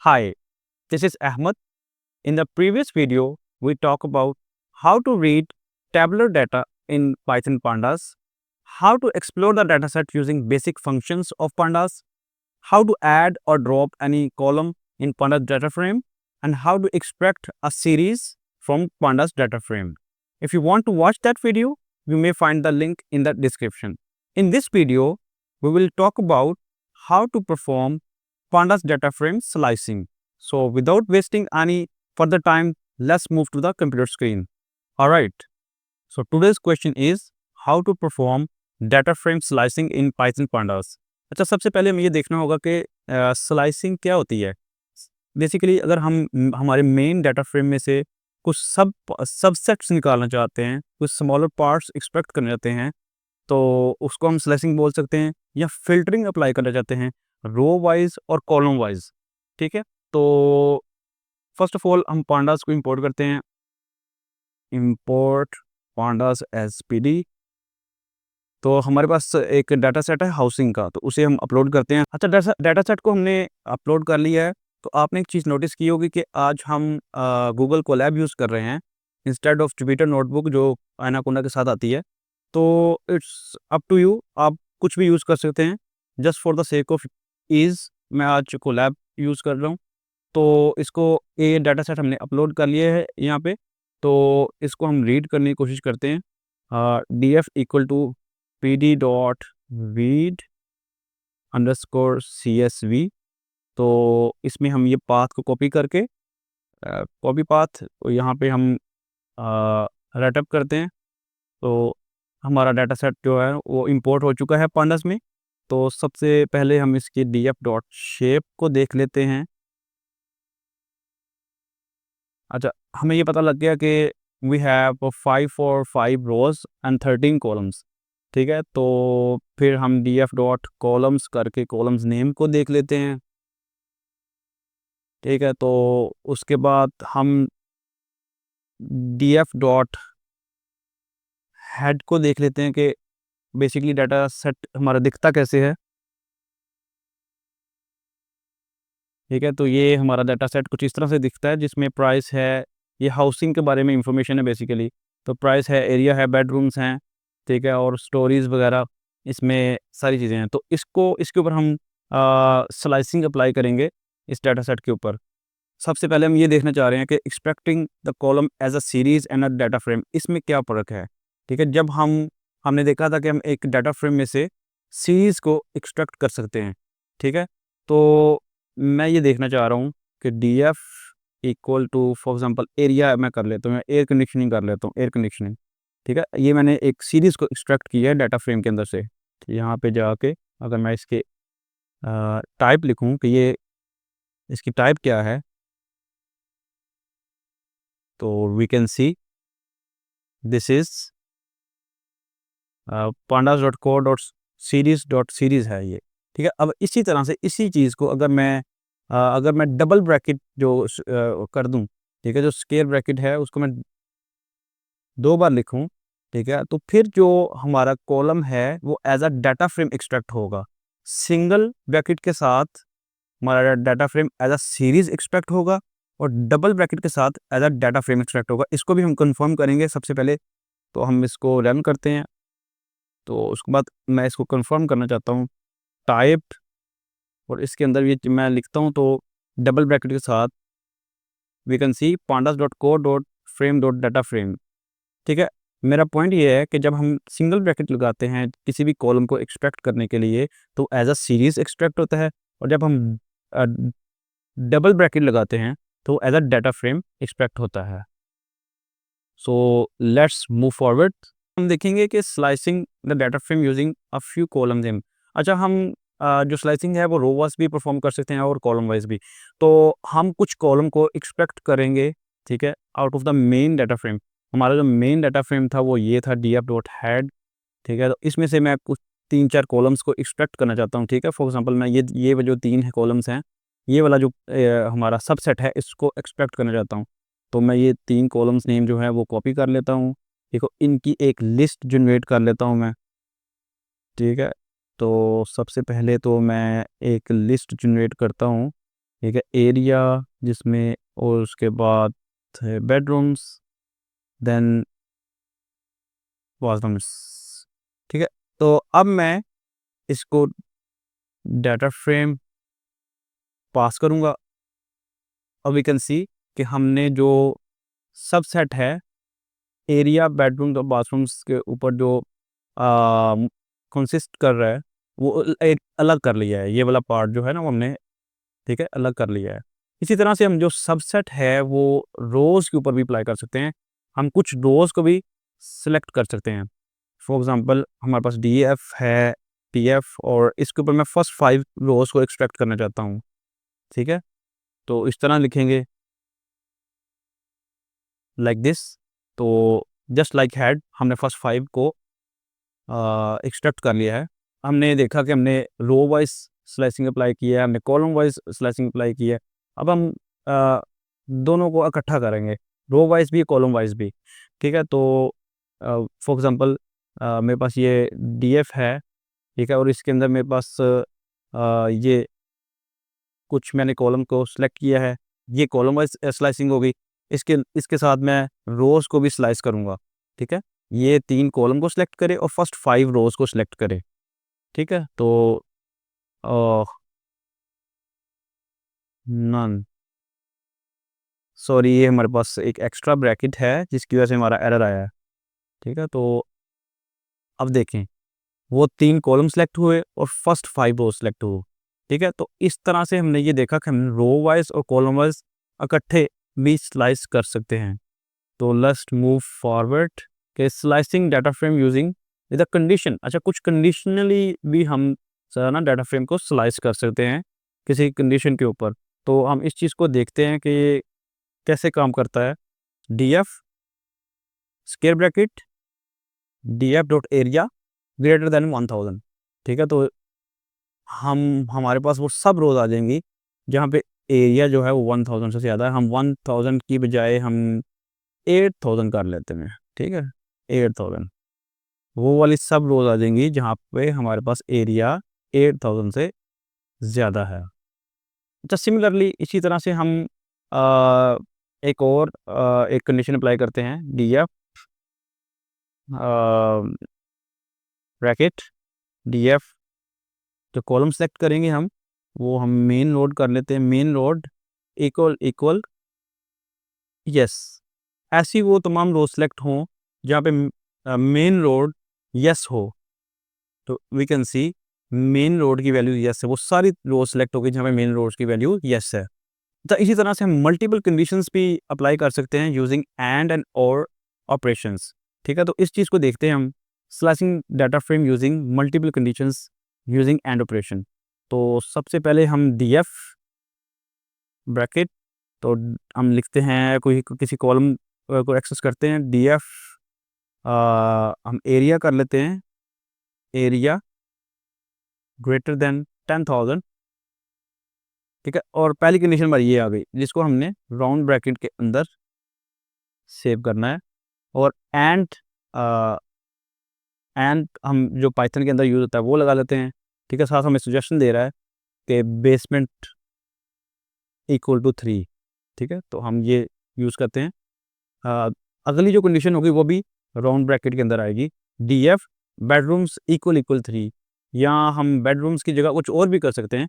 Hi, this is Ahmed. In the previous video, we talked about how to read tabular data in Python Pandas, how to explore the dataset using basic functions of Pandas, how to add or drop any column in Pandas data frame, and how to extract a series from Pandas data frame. If you want to watch that video, you may find the link in the description. In this video, we will talk about how to perform Pandas data frame slicing. So without wasting any further time, let's move to the computer screen. Alright, so today's question is how to perform data frame slicing in Python Pandas. अच्छा, सबसे पहले हमें ये देखना होगा कि slicing क्या होती है। बेसिकली अगर हम हमारे मेन डाटा फ्रेम में से कुछ सबसेट्स निकालना चाहते हैं, कुछ स्मॉलर पार्ट्स एक्सट्रैक्ट करना चाहते हैं, तो उसको हम स्लाइसिंग बोल सकते हैं, या फिल्टरिंग अप्लाई करना चाहते हैं रो वाइज और कॉलम वाइज। ठीक है, तो फर्स्ट ऑफ ऑल हम पांडास को इंपोर्ट करते हैं, इंपोर्ट पांडास एज पीडी। तो हमारे पास एक डाटा सेट है हाउसिंग का, तो उसे हम अपलोड करते हैं। अच्छा, डाटा सेट को हमने अपलोड कर लिया है, तो आपने एक चीज़ नोटिस की होगी कि आज हम गूगल कोलैब यूज़ कर रहे हैं इंस्टेड ऑफ जुपिटर नोटबुक जो एनाकोंडा के साथ आती है। तो इट्स अप टू यू, आप कुछ भी यूज़ कर सकते हैं। Just for the sake of ease मैं आज कोलैब यूज़ कर रहा हूँ। तो इसको ये डाटा सेट हमने अपलोड कर लिया है यहाँ पे। तो इसको हम रीड करने की कोशिश करते हैं। df equal to pd dot read underscore csv। तो इसमें हम ये पाथ को कॉपी करके कॉपी पाथ यहाँ पे हम राइटअप करते हैं। तो हमारा डाटा सेट जो है वो इंपोर्ट हो चुका है पांडास में। तो सबसे पहले हम इसकी df डॉट शेप को देख लेते हैं। अच्छा, हमें ये पता लग गया कि we have 5 rows and 13 columns. ठीक है, तो फिर हम df डॉट कॉलम्स करके कॉलम्स नेम को देख लेते हैं। ठीक है, तो उसके बाद हम df डॉट हेड को देख लेते हैं कि बेसिकली डाटा सेट हमारा दिखता कैसे है। ठीक है, तो ये हमारा डाटा सेट कुछ इस तरह से दिखता है, जिसमें प्राइस है, ये हाउसिंग के बारे में इंफॉर्मेशन है बेसिकली। तो प्राइस है, एरिया है, बेडरूम्स हैं, ठीक है, और स्टोरीज वगैरह इसमें सारी चीज़ें हैं। तो इसके ऊपर हम स्लाइसिंग अप्लाई करेंगे इस डाटा सेट के ऊपर। सबसे पहले हम ये देखना चाह रहे हैं कि extracting the column as a series and a data frame, इसमें क्या फ़र्क है। ठीक है, जब हमने देखा था कि हम एक डाटा फ्रेम में से सीरीज़ को एक्सट्रैक्ट कर सकते हैं। ठीक है, तो मैं ये देखना चाह रहा हूँ कि df equal to for example area मैं कर लेता हूँ, मैं एयर कंडीशनिंग कर लेता हूँ, एयर कंडीशनिंग। ठीक है, ये मैंने एक सीरीज़ को एक्सट्रैक्ट किया है डाटा फ्रेम के अंदर से। यहाँ पे जाके अगर मैं इसके टाइप लिखूँ कि ये इसकी टाइप क्या है, तो we can see this is pandas.core.series है ये। ठीक है, अब इसी तरह से इसी चीज़ को अगर मैं डबल ब्रैकेट कर दूं, ठीक है, जो स्क्वायर ब्रैकेट है उसको मैं 2 बार लिखूं, ठीक है, तो फिर जो हमारा कॉलम है वो as a data frame extract होगा। सिंगल ब्रैकेट के साथ हमारा data frame as a series extract होगा, और डबल ब्रैकेट के साथ as a data frame extract होगा। इसको भी हम कंफर्म करेंगे सबसे पहले। तो हम इसको रन करते हैं। तो उसके बाद मैं इसको कंफर्म करना चाहता हूँ टाइप, और इसके अंदर ये मैं लिखता हूँ तो डबल ब्रैकेट के साथ we can see pandas dot core dot frame dot data frame. ठीक है, मेरा पॉइंट ये है कि जब हम सिंगल ब्रैकेट लगाते हैं किसी भी कॉलम को एक्सट्रैक्ट करने के लिए, तो एज अ सीरीज एक्सट्रैक्ट होता है, और जब हम डबल ब्रैकेट लगाते हैं तो as a data frame extract होता है। So let's move forward. हम देखेंगे कि slicing the data frame using a few columns in. अच्छा, हम जो स्लाइसिंग है वो रो वाइज भी परफॉर्म कर सकते हैं और कॉलम वाइज भी। तो हम कुछ कॉलम को एक्सट्रैक्ट करेंगे, ठीक है, out of the main data frame. हमारा जो मेन डाटा फ्रेम था वो ये था df डॉट हेड। ठीक है, तो इसमें से मैं कुछ 3-4 कॉलम्स को एक्सट्रैक्ट करना चाहता हूँ। ठीक है, फॉर एग्जांपल मैं ये जो 3 है कॉलम्स हैं, ये वाला जो हमारा सबसेट है इसको एक्सट्रैक्ट करना चाहता हूँ। तो मैं ये 3 कॉलम्स नेम जो है वो कॉपी कर लेता हूँ। देखो, इनकी एक लिस्ट जनरेट कर लेता हूँ मैं। ठीक है, तो सबसे पहले तो मैं एक लिस्ट जनरेट करता हूँ ठीक है, एरिया जिसमें, और उसके बाद है बेडरूम्स, देन वॉशरूम्स। ठीक है, तो अब मैं इसको डाटा फ्रेम पास करूँगा। अब वी कैन सी कि हमने जो सबसेट है एरिया, बेडरूम और बाथरूम्स के ऊपर जो कंसिस्ट कर रहा है, वो एक अलग कर लिया है। ये वाला पार्ट जो है ना, वो हमने, ठीक है, अलग कर लिया है। इसी तरह से हम जो सबसेट है वो रोज़ के ऊपर भी अप्लाई कर सकते हैं। हम कुछ रोज़ को भी सिलेक्ट कर सकते हैं। फॉर एग्ज़ाम्पल हमारे पास डीएफ है, पीएफ, और इसके ऊपर मैं फर्स्ट 5 रोज़ को एक्सट्रैक्ट करना चाहता हूँ। ठीक है? तो इस तरह लिखेंगे, लाइक दिस। तो जस्ट लाइक हैड हमने फर्स्ट 5 को एक्सट्रैक्ट कर लिया है। हमने देखा कि हमने रो वाइज़ स्लाइसिंग अप्लाई की है, हमने कॉलम वाइज़ स्लाइसिंग अप्लाई की है। अब हम दोनों को इकट्ठा करेंगे, रो वाइज़ भी, कॉलम वाइज़ भी। ठीक है? तो फॉर एग्ज़ाम्पल मेरे पास ये डीएफ है, ठीक है? और इसके अंदर मेरे पास ये कुछ मैंने कॉलम को सिलेक्ट किया है, ये कॉलम वाइज़ स्लाइसिंग हो गई। इसके साथ मैं रोज़ को भी स्लाइस करूँगा, ठीक है? ये 3 कॉलम को सिलेक्ट करें और फर्स्ट 5 रोज़ को सिलेक्ट करें, ठीक है? तो अ, नन, सॉरी, ये हमारे पास एक एक्स्ट्रा ब्रैकेट है जिसकी वजह से हमारा एरर आया है, ठीक है? तो अब देखें, वो 3 कॉलम सेलेक्ट हुए और फर्स्ट 5 रो सेलेक्ट हुए, ठीक है? तो इस तरह से हमने ये देखा कि हम रो वाइज़ और कॉलम वाइज़ इकट्ठे भी स्लाइस कर सकते हैं। तो लेट्स मूव फॉरवर्ड के slicing data frame using with a condition. अच्छा, कुछ कंडीशनली भी हम ना डाटा फ्रेम को स्लाइस कर सकते हैं किसी कंडीशन के ऊपर। तो हम इस चीज़ को देखते हैं कि ये कैसे काम करता है। DF square bracket DF dot area greater then 1000, ठीक है? तो हमारे पास वो सब रोज़ आ जाएंगी जहाँ पे एरिया जो है वो 1000 से ज़्यादा है। हम 1000 की बजाय हम 8000 कर लेते हैं, ठीक है? 8000, वो वाली सब रोज़ आ जाएंगी जहाँ पे हमारे पास एरिया 8000 से ज़्यादा है। अच्छा, सिमिलरली इसी तरह से हम अ, एक कंडीशन अप्लाई करते हैं, डीएफ ब्रैकेट डीएफ, जो कॉलम सेलेक्ट करेंगे हम, वो हम मेन लोड कर लेते हैं। Main load equal equal yes, ऐसी वो तमाम रो सेलेक्ट हों जहाँ पे मेन लोड यस हो। तो we can see main road की वैल्यू यस है, वो सारी रो सेलेक्ट हो गई जहाँ पे मेन रोड्स की वैल्यू यस है। तो इसी तरह से हम मल्टीपल कंडीशंस भी अप्लाई कर सकते हैं यूजिंग एंड और ऑपरेशंस, ठीक है? तो इस चीज़ को देखते हैं हम, slicing data frame using multiple conditions using and operation. तो सबसे पहले हम डीएफ ब्रैकेट, तो हम लिखते हैं, कोई किसी कॉलम को एक्सेस करते हैं, डीएफ हम एरिया कर लेते हैं, एरिया ग्रेटर देन 10,000, ठीक है? और पहली कंडीशन हमारी ये आ गई जिसको हमने राउंड ब्रैकेट के अंदर सेव करना है। और एंड हम जो पाइथन के अंदर यूज़ होता है वो लगा लेते हैं, ठीक है? साथ हमें सजेशन दे रहा है कि बेसमेंट इक्वल टू 3, ठीक है? तो हम ये यूज़ करते हैं। अ, अगली जो कंडीशन होगी वो भी राउंड ब्रैकेट के अंदर आएगी, डीएफ बेडरूम्स इक्वल इक्वल 3, या हम बेडरूम्स की जगह कुछ और भी कर सकते हैं,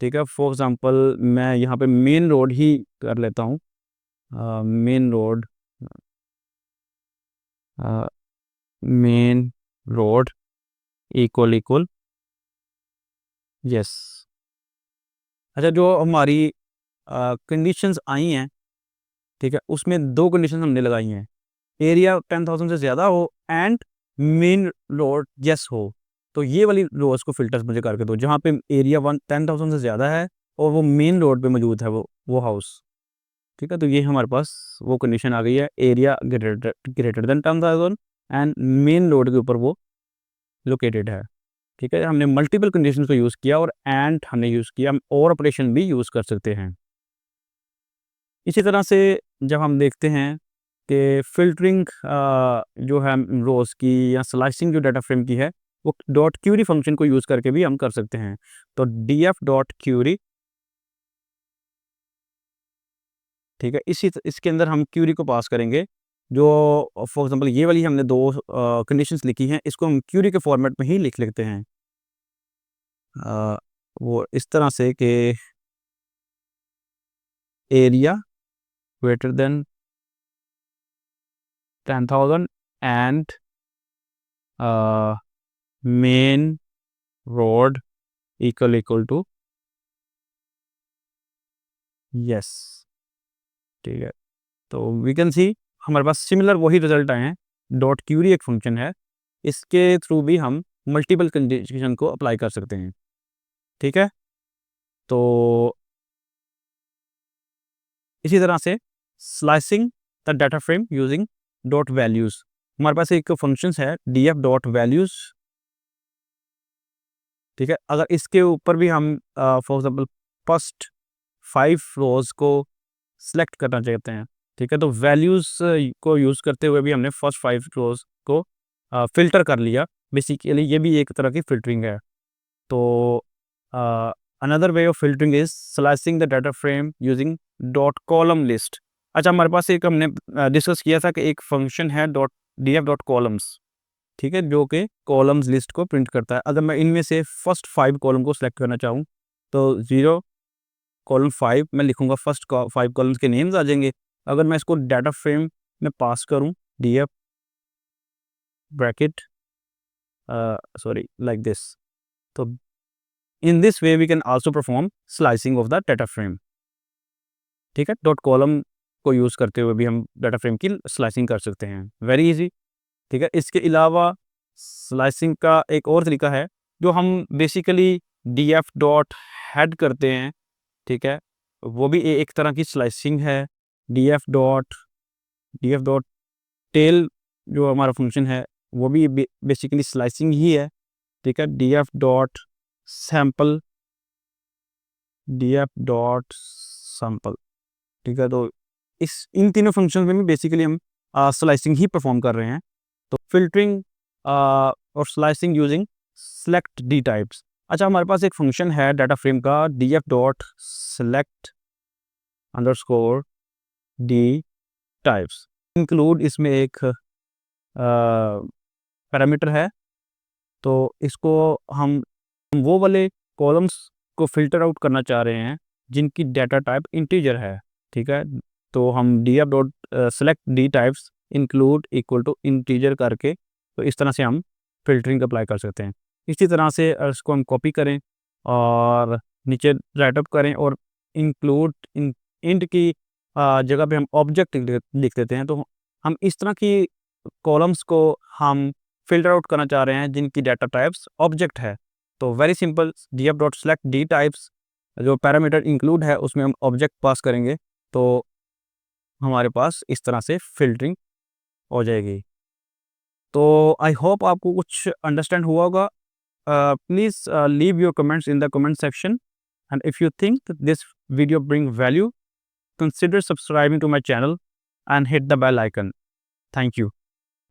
ठीक है? फॉर एग्ज़ाम्पल मैं यहाँ पे मेन रोड ही कर लेता हूँ। Main road uh, main road equal equal yes. अच्छा, जो हमारी कंडीशंस आई हैं, ठीक है? उसमें 2 कंडीशंस हमने लगाई हैं, एरिया 10,000 से ज़्यादा हो एंड मेन रोड यस हो। तो ये वाली रोज़ को फ़िल्टर्स मुझे करके दो जहाँ पे एरिया 10,000 से ज़्यादा है और वो मेन रोड पे मौजूद है वो हाउस, ठीक है? तो ये हमारे पास वो कंडीशन आ गई है, area greater greater than 10,000 and main road के ऊपर वो लोकेटेड है, ठीक है? हमने मल्टीपल कंडीशंस को यूज़ किया और एंड हमने यूज़ किया, हम और ऑपरेशन भी यूज़ कर सकते हैं। इसी तरह से जब हम देखते हैं कि फ़िल्टरिंग जो है रोज़ की या स्लाइसिंग जो डाटा फ्रेम की है, वो डॉट क्यूरी फंक्शन को यूज़ करके भी हम कर सकते हैं। तो डीएफ डॉट क्यूरी ठीक है। इसके अंदर हम क्यूरी को पास करेंगे, जो फॉर एग्जांपल ये वाली हमने 2 कंडीशंस लिखी हैं, इसको हम क्यूरी के फॉर्मेट में ही लिख लेते हैं। वो इस तरह से कि area greater than 10,000 and main road equal to yes, ठीक है। तो वी कैन सी हमारे पास सिमिलर वही रिजल्ट आए हैं। डॉट क्यूरी एक फंक्शन है, इसके थ्रू भी हम मल्टीपल कंडीशन को अप्लाई कर सकते हैं, ठीक है। तो इसी तरह से slicing the data frame using dot values, हमारे पास एक फंक्शंस है df डॉट वैल्यूज, ठीक है। अगर इसके ऊपर भी हम फॉर एग्जांपल फर्स्ट 5 रोज को सिलेक्ट करना चाहते हैं, ठीक है, तो वैल्यूज को यूज़ करते हुए भी हमने फर्स्ट 5 रोज को फिल्टर कर लिया। बेसिकली ये भी एक तरह की फिल्टरिंग है। तो another way of filtering is slicing the data frame using dot column list. अच्छा, हमारे पास एक हमने डिस्कस किया था कि एक फंक्शन है डॉट df डॉट कॉलम्स, ठीक है, जो कि कॉलम्स लिस्ट को प्रिंट करता है। अगर मैं इनमें से फर्स्ट 5 कॉलम को सिलेक्ट करना चाहूँ, तो 0 कॉलम 5 मैं लिखूंगा, फर्स्ट 5 कॉलम्स के नेम्स आ जाएंगे। अगर मैं इसको डाटा फ्रेम में पास करूं, df bracket sorry like this, तो in this way we can also perform slicing of the data frame, ठीक है। डॉट कॉलम को यूज़ करते हुए भी हम डाटा फ्रेम की स्लाइसिंग कर सकते हैं, वेरी इजी, ठीक है। इसके अलावा स्लाइसिंग का एक और तरीका है, जो हम बेसिकली df डॉट हेड करते हैं, ठीक है, वो भी एक तरह की स्लाइसिंग है। df डॉट टेल जो हमारा फंक्शन है, वो भी बेसिकली स्लाइसिंग ही है, ठीक है। df डॉट सैम्पल ठीक है। तो इन तीनों फंक्शन में भी बेसिकली हम स्लाइसिंग ही परफॉर्म कर रहे हैं। तो फिल्टरिंग और slicing using select d types. अच्छा, हमारे पास एक फंक्शन है डाटा फ्रेम का df dot select underscore D types, include इसमें एक पैरामीटर है। तो इसको हम वो वाले कॉलम्स को फिल्टर आउट करना चाह रहे हैं जिनकी डाटा टाइप इंटीजर है, ठीक है। तो हम df dot select d types include equal to integer करके, तो इस तरह से हम फिल्टरिंग अप्लाई कर सकते हैं। इसी तरह से इसको हम कॉपी करें और नीचे राइटअप करें और इंक्लूड इंट की जगह पे हम ऑब्जेक्ट लिख देते हैं। तो हम इस तरह की कॉलम्स को हम फिल्टर आउट करना चाह रहे हैं जिनकी डाटा टाइप्स ऑब्जेक्ट है। तो very simple, df dot select d types, जो पैरामीटर इंक्लूड है उसमें हम ऑब्जेक्ट पास करेंगे, तो हमारे पास इस तरह से फिल्टरिंग हो जाएगी। तो आई होप आपको कुछ अंडरस्टैंड हुआ होगा। Please leave your comments in the comment section, and if you think this video bring value, consider subscribing to my channel and hit the bell icon. Thank you.